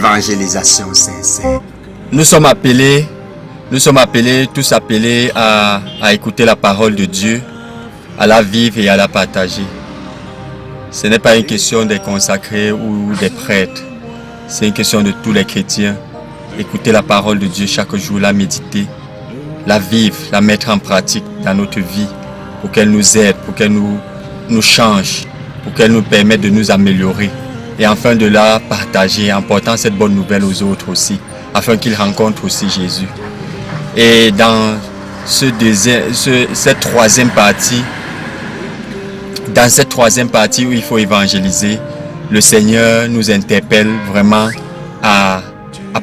Évangélisation sincère. Nous sommes appelés tous appelés à écouter la parole de Dieu, à la vivre et à la partager. Ce n'est pas une question des consacrés ou des prêtres. C'est une question de tous les chrétiens. Écouter la parole de Dieu chaque jour, la méditer, la vivre, la mettre en pratique dans notre vie pour qu'elle nous aide, pour qu'elle nous change, pour qu'elle nous permette de nous améliorer. Et enfin de la partager en portant cette bonne nouvelle aux autres aussi, afin qu'ils rencontrent aussi Jésus. Et dans cette troisième partie où il faut évangéliser, le Seigneur nous interpelle vraiment à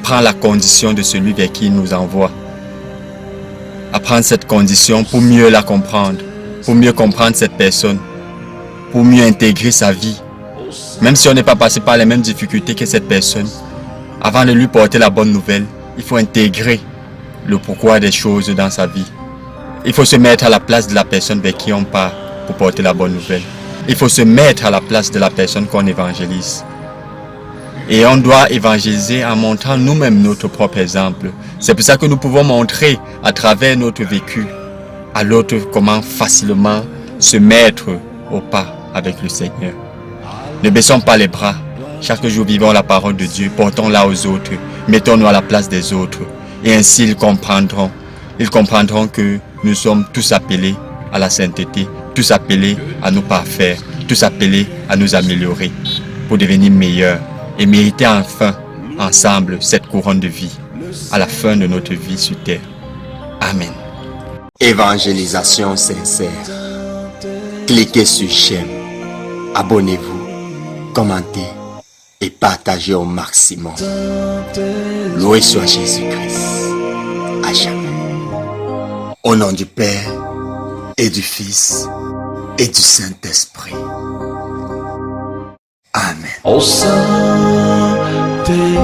prendre la condition de celui vers qui il nous envoie. À prendre cette condition pour mieux la comprendre, pour mieux comprendre cette personne, pour mieux intégrer sa vie. Même si on n'est pas passé par les mêmes difficultés que cette personne, avant de lui porter la bonne nouvelle, il faut intégrer le pourquoi des choses dans sa vie. Il faut se mettre à la place de la personne vers qui on part pour porter la bonne nouvelle. Il faut se mettre à la place de la personne qu'on évangélise. Et on doit évangéliser en montrant nous-mêmes notre propre exemple. C'est pour ça que nous pouvons montrer à travers notre vécu à l'autre comment facilement se mettre au pas avec le Seigneur. Ne baissons pas les bras. Chaque jour, vivons la parole de Dieu, portons-la aux autres, mettons-nous à la place des autres. Et ainsi, ils comprendront que nous sommes tous appelés à la sainteté, tous appelés à nous parfaire, tous appelés à nous améliorer pour devenir meilleurs et mériter enfin, ensemble, cette couronne de vie à la fin de notre vie sur terre. Amen. Évangélisation sincère. Cliquez sur j'aime, abonnez-vous, commentez et partagez au maximum. Loué soit Jésus-Christ, à jamais. Au nom du Père et du Fils et du Saint-Esprit. Amen. Au sein des